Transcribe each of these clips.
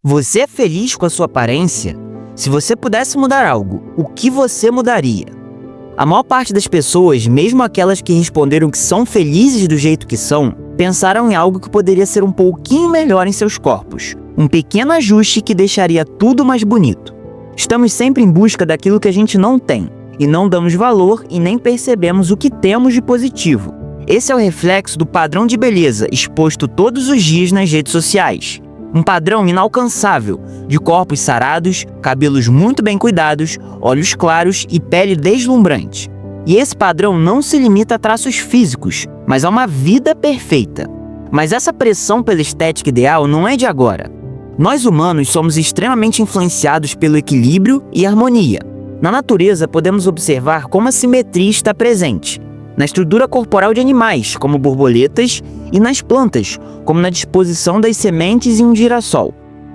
Você é feliz com a sua aparência? Se você pudesse mudar algo, o que você mudaria? A maior parte das pessoas, mesmo aquelas que responderam que são felizes do jeito que são, pensaram em algo que poderia ser um pouquinho melhor em seus corpos. Um pequeno ajuste que deixaria tudo mais bonito. Estamos sempre em busca daquilo que a gente não tem, e não damos valor e nem percebemos o que temos de positivo. Esse é o reflexo do padrão de beleza exposto todos os dias nas redes sociais. Um padrão inalcançável, de corpos sarados, cabelos muito bem cuidados, olhos claros e pele deslumbrante. E esse padrão não se limita a traços físicos, mas a uma vida perfeita. Mas essa pressão pela estética ideal não é de agora. Nós humanos somos extremamente influenciados pelo equilíbrio e harmonia. Na natureza podemos observar como a simetria está presente. Na estrutura corporal de animais, como borboletas, e nas plantas, como na disposição das sementes em um girassol.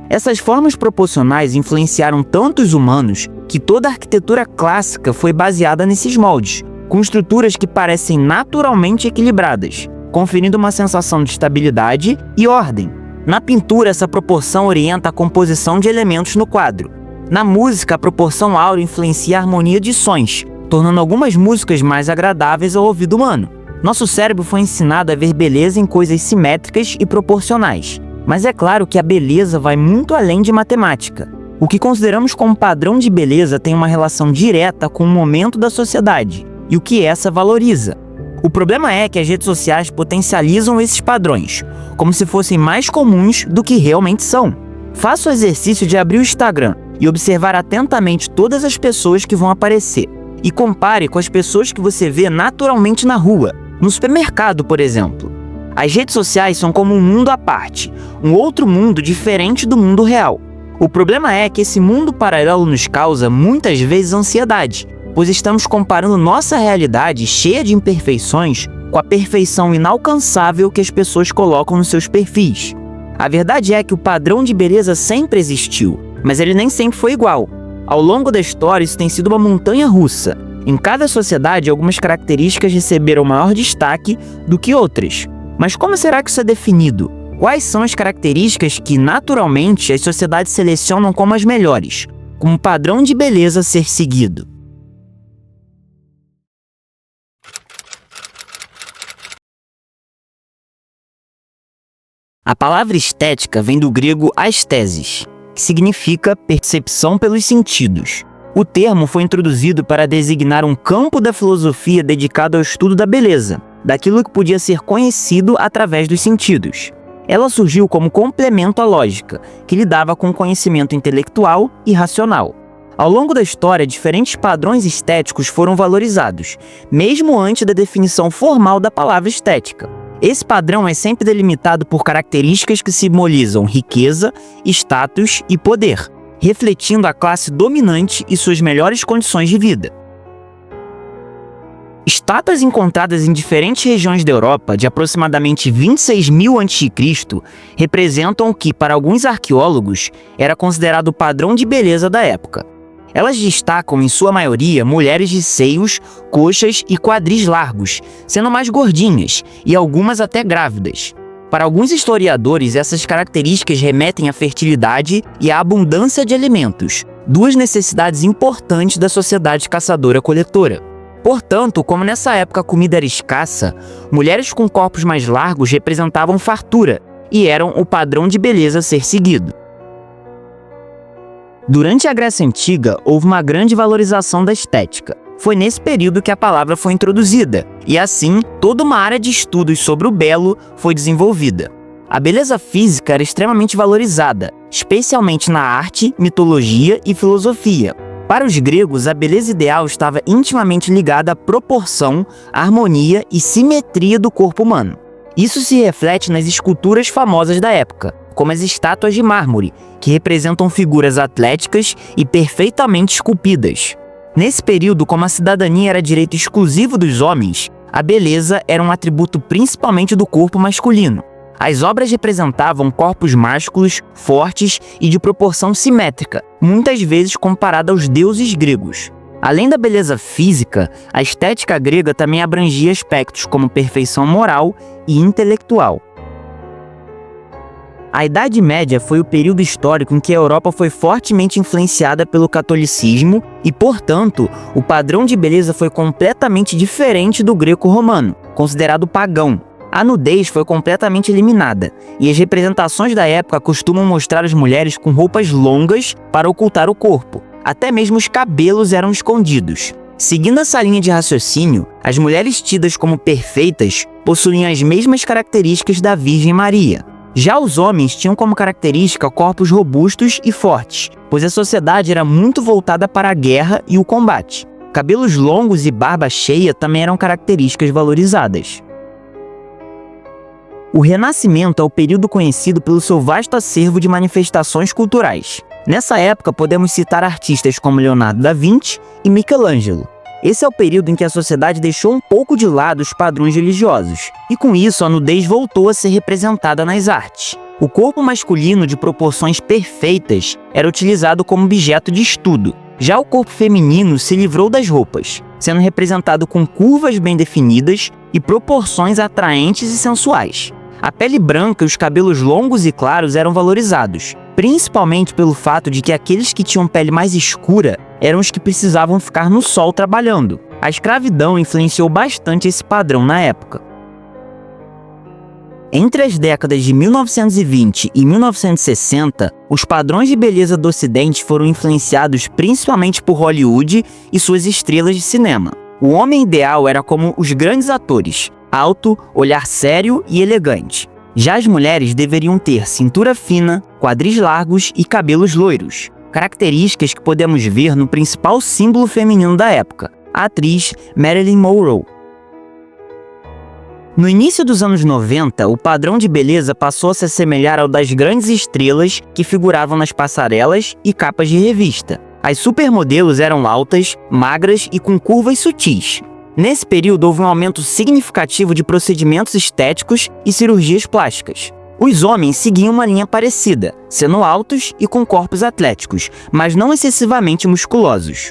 Essas formas proporcionais influenciaram tanto os humanos que toda a arquitetura clássica foi baseada nesses moldes, com estruturas que parecem naturalmente equilibradas, conferindo uma sensação de estabilidade e ordem. Na pintura, essa proporção orienta a composição de elementos no quadro. Na música, a proporção áurea influencia a harmonia de sons, tornando algumas músicas mais agradáveis ao ouvido humano. Nosso cérebro foi ensinado a ver beleza em coisas simétricas e proporcionais. Mas é claro que a beleza vai muito além de matemática. O que consideramos como padrão de beleza tem uma relação direta com o momento da sociedade e o que essa valoriza. O problema é que as redes sociais potencializam esses padrões, como se fossem mais comuns do que realmente são. Faça o exercício de abrir o Instagram e observar atentamente todas as pessoas que vão aparecer. E compare com as pessoas que você vê naturalmente na rua, no supermercado, por exemplo. As redes sociais são como um mundo à parte, um outro mundo diferente do mundo real. O problema é que esse mundo paralelo nos causa muitas vezes ansiedade, pois estamos comparando nossa realidade cheia de imperfeições com a perfeição inalcançável que as pessoas colocam nos seus perfis. A verdade é que o padrão de beleza sempre existiu, mas ele nem sempre foi igual. Ao longo da história, isso tem sido uma montanha-russa. Em cada sociedade, algumas características receberam maior destaque do que outras. Mas como será que isso é definido? Quais são as características que, naturalmente, as sociedades selecionam como as melhores, como padrão de beleza a ser seguido? A palavra estética vem do grego aesthesis, que significa percepção pelos sentidos. O termo foi introduzido para designar um campo da filosofia dedicado ao estudo da beleza, daquilo que podia ser conhecido através dos sentidos. Ela surgiu como complemento à lógica, que lidava com o conhecimento intelectual e racional. Ao longo da história, diferentes padrões estéticos foram valorizados, mesmo antes da definição formal da palavra estética. Esse padrão é sempre delimitado por características que simbolizam riqueza, status e poder, refletindo a classe dominante e suas melhores condições de vida. Estátuas encontradas em diferentes regiões da Europa, de aproximadamente 26.000 a.C., representam o que, para alguns arqueólogos, era considerado o padrão de beleza da época. Elas destacam, em sua maioria, mulheres de seios, coxas e quadris largos, sendo mais gordinhas, e algumas até grávidas. Para alguns historiadores, essas características remetem à fertilidade e à abundância de alimentos, duas necessidades importantes da sociedade caçadora-coletora. Portanto, como nessa época a comida era escassa, mulheres com corpos mais largos representavam fartura e eram o padrão de beleza a ser seguido. Durante a Grécia Antiga, houve uma grande valorização da estética. Foi nesse período que a palavra foi introduzida, e assim, toda uma área de estudos sobre o belo foi desenvolvida. A beleza física era extremamente valorizada, especialmente na arte, mitologia e filosofia. Para os gregos, a beleza ideal estava intimamente ligada à proporção, harmonia e simetria do corpo humano. Isso se reflete nas esculturas famosas da época, como as estátuas de mármore, que representam figuras atléticas e perfeitamente esculpidas. Nesse período, como a cidadania era direito exclusivo dos homens, a beleza era um atributo principalmente do corpo masculino. As obras representavam corpos másculos, fortes e de proporção simétrica, muitas vezes comparada aos deuses gregos. Além da beleza física, a estética grega também abrangia aspectos como perfeição moral e intelectual. A Idade Média foi o período histórico em que a Europa foi fortemente influenciada pelo catolicismo e, portanto, o padrão de beleza foi completamente diferente do greco-romano, considerado pagão. A nudez foi completamente eliminada, e as representações da época costumam mostrar as mulheres com roupas longas para ocultar o corpo. Até mesmo os cabelos eram escondidos. Seguindo essa linha de raciocínio, as mulheres tidas como perfeitas possuíam as mesmas características da Virgem Maria. Já os homens tinham como característica corpos robustos e fortes, pois a sociedade era muito voltada para a guerra e o combate. Cabelos longos e barba cheia também eram características valorizadas. O Renascimento é o período conhecido pelo seu vasto acervo de manifestações culturais. Nessa época, podemos citar artistas como Leonardo da Vinci e Michelangelo. Esse é o período em que a sociedade deixou um pouco de lado os padrões religiosos, e com isso a nudez voltou a ser representada nas artes. O corpo masculino de proporções perfeitas era utilizado como objeto de estudo. Já o corpo feminino se livrou das roupas, sendo representado com curvas bem definidas e proporções atraentes e sensuais. A pele branca e os cabelos longos e claros eram valorizados, principalmente pelo fato de que aqueles que tinham pele mais escura eram os que precisavam ficar no sol trabalhando. A escravidão influenciou bastante esse padrão na época. Entre as décadas de 1920 e 1960, os padrões de beleza do Ocidente foram influenciados principalmente por Hollywood e suas estrelas de cinema. O homem ideal era como os grandes atores, alto, olhar sério e elegante. Já as mulheres deveriam ter cintura fina, quadris largos e cabelos loiros, características que podemos ver no principal símbolo feminino da época, a atriz Marilyn Monroe. No início dos anos 90, o padrão de beleza passou a se assemelhar ao das grandes estrelas que figuravam nas passarelas e capas de revista. As supermodelos eram altas, magras e com curvas sutis. Nesse período, houve um aumento significativo de procedimentos estéticos e cirurgias plásticas. Os homens seguiam uma linha parecida, sendo altos e com corpos atléticos, mas não excessivamente musculosos.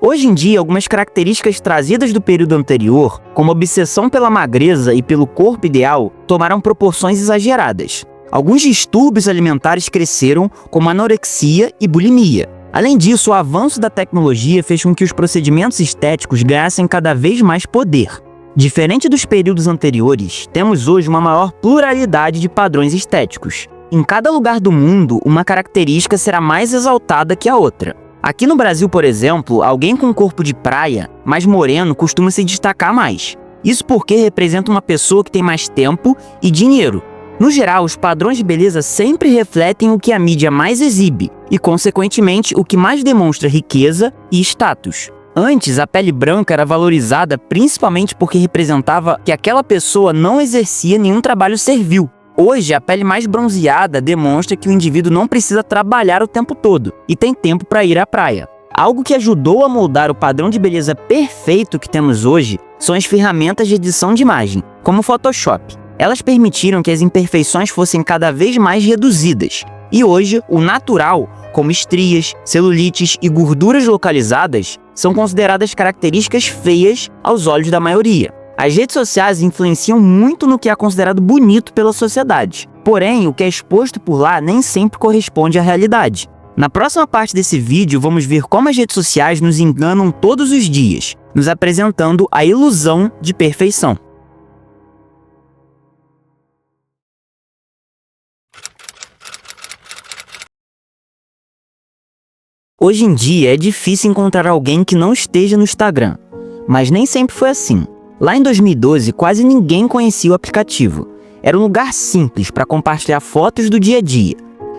Hoje em dia, algumas características trazidas do período anterior, como a obsessão pela magreza e pelo corpo ideal, tomaram proporções exageradas. Alguns distúrbios alimentares cresceram, como anorexia e bulimia. Além disso, o avanço da tecnologia fez com que os procedimentos estéticos ganhassem cada vez mais poder. Diferente dos períodos anteriores, temos hoje uma maior pluralidade de padrões estéticos. Em cada lugar do mundo, uma característica será mais exaltada que a outra. Aqui no Brasil, por exemplo, alguém com corpo de praia, mais moreno, costuma se destacar mais. Isso porque representa uma pessoa que tem mais tempo e dinheiro. No geral, os padrões de beleza sempre refletem o que a mídia mais exibe e, consequentemente, o que mais demonstra riqueza e status. Antes, a pele branca era valorizada principalmente porque representava que aquela pessoa não exercia nenhum trabalho servil. Hoje, a pele mais bronzeada demonstra que o indivíduo não precisa trabalhar o tempo todo e tem tempo para ir à praia. Algo que ajudou a moldar o padrão de beleza perfeito que temos hoje são as ferramentas de edição de imagem, como o Photoshop. Elas permitiram que as imperfeições fossem cada vez mais reduzidas. E hoje, o natural, como estrias, celulites e gorduras localizadas, são consideradas características feias aos olhos da maioria. As redes sociais influenciam muito no que é considerado bonito pela sociedade. Porém, o que é exposto por lá nem sempre corresponde à realidade. Na próxima parte desse vídeo, vamos ver como as redes sociais nos enganam todos os dias, nos apresentando a ilusão de perfeição. Hoje em dia é difícil encontrar alguém que não esteja no Instagram, mas nem sempre foi assim. Lá em 2012, quase ninguém conhecia o aplicativo. Era um lugar simples para compartilhar fotos do dia a dia.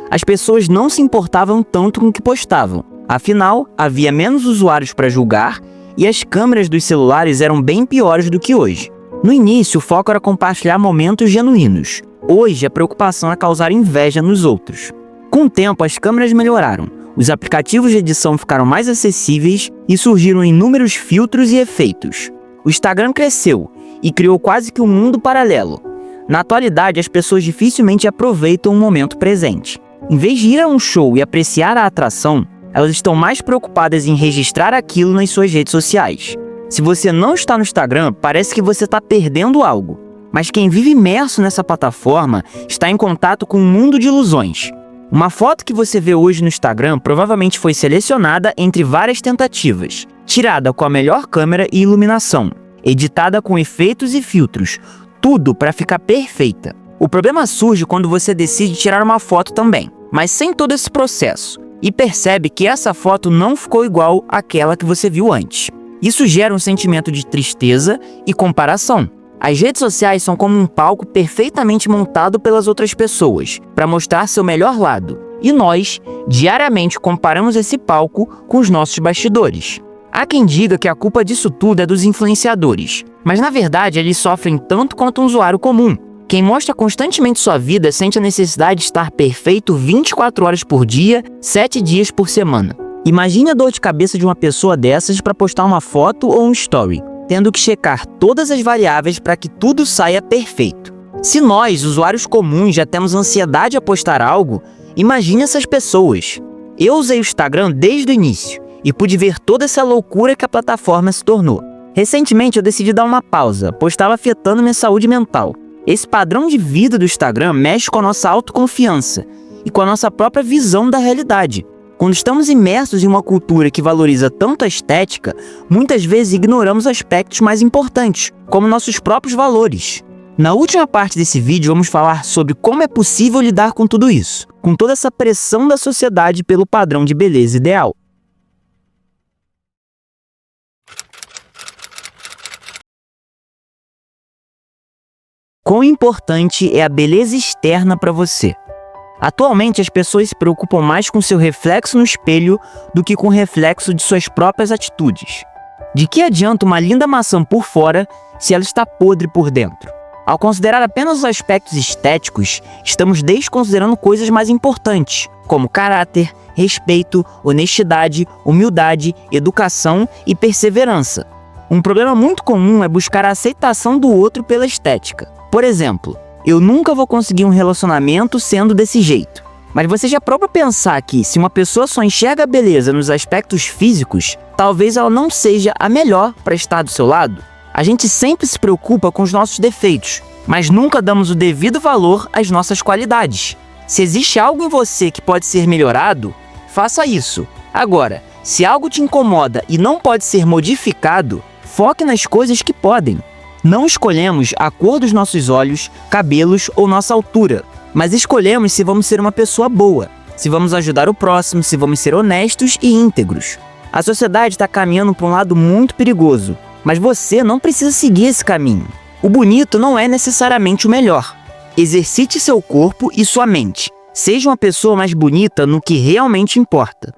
As pessoas não se importavam tanto com o que postavam. Afinal, havia menos usuários para julgar e as câmeras dos celulares eram bem piores do que hoje. No início, o foco era compartilhar momentos genuínos. Hoje, a preocupação é causar inveja nos outros. Com o tempo, as câmeras melhoraram. Os aplicativos de edição ficaram mais acessíveis e surgiram inúmeros filtros e efeitos. O Instagram cresceu e criou quase que um mundo paralelo. Na atualidade, as pessoas dificilmente aproveitam o momento presente. Em vez de ir a um show e apreciar a atração, elas estão mais preocupadas em registrar aquilo nas suas redes sociais. Se você não está no Instagram, parece que você está perdendo algo. Mas quem vive imerso nessa plataforma está em contato com um mundo de ilusões. Uma foto que você vê hoje no Instagram provavelmente foi selecionada entre várias tentativas, tirada com a melhor câmera e iluminação, editada com efeitos e filtros, tudo para ficar perfeita. O problema surge quando você decide tirar uma foto também, mas sem todo esse processo, e percebe que essa foto não ficou igual àquela que você viu antes. Isso gera um sentimento de tristeza e comparação. As redes sociais são como um palco perfeitamente montado pelas outras pessoas, para mostrar seu melhor lado. E nós, diariamente, comparamos esse palco com os nossos bastidores. Há quem diga que a culpa disso tudo é dos influenciadores, mas na verdade eles sofrem tanto quanto um usuário comum. Quem mostra constantemente sua vida sente a necessidade de estar perfeito 24 horas por dia, 7 dias por semana. Imagine a dor de cabeça de uma pessoa dessas para postar uma foto ou um story, tendo que checar todas as variáveis para que tudo saia perfeito. Se nós, usuários comuns, já temos ansiedade a postar algo, imagine essas pessoas. Eu usei o Instagram desde o início e pude ver toda essa loucura que a plataforma se tornou. Recentemente eu decidi dar uma pausa, pois estava afetando minha saúde mental. Esse padrão de vida do Instagram mexe com a nossa autoconfiança e com a nossa própria visão da realidade. Quando estamos imersos em uma cultura que valoriza tanto a estética, muitas vezes ignoramos aspectos mais importantes, como nossos próprios valores. Na última parte desse vídeo, vamos falar sobre como é possível lidar com tudo isso, com toda essa pressão da sociedade pelo padrão de beleza ideal. Quão importante é a beleza externa para você? Atualmente, as pessoas se preocupam mais com seu reflexo no espelho do que com o reflexo de suas próprias atitudes. De que adianta uma linda maçã por fora se ela está podre por dentro? Ao considerar apenas os aspectos estéticos, estamos desconsiderando coisas mais importantes, como caráter, respeito, honestidade, humildade, educação e perseverança. Um problema muito comum é buscar a aceitação do outro pela estética. Por exemplo, eu nunca vou conseguir um relacionamento sendo desse jeito. Mas você já parou para pensar que, se uma pessoa só enxerga a beleza nos aspectos físicos, talvez ela não seja a melhor para estar do seu lado? A gente sempre se preocupa com os nossos defeitos, mas nunca damos o devido valor às nossas qualidades. Se existe algo em você que pode ser melhorado, faça isso. Agora, se algo te incomoda e não pode ser modificado, foque nas coisas que podem. Não escolhemos a cor dos nossos olhos, cabelos ou nossa altura, mas escolhemos se vamos ser uma pessoa boa, se vamos ajudar o próximo, se vamos ser honestos e íntegros. A sociedade está caminhando para um lado muito perigoso, mas você não precisa seguir esse caminho. O bonito não é necessariamente o melhor. Exercite seu corpo e sua mente. Seja uma pessoa mais bonita no que realmente importa.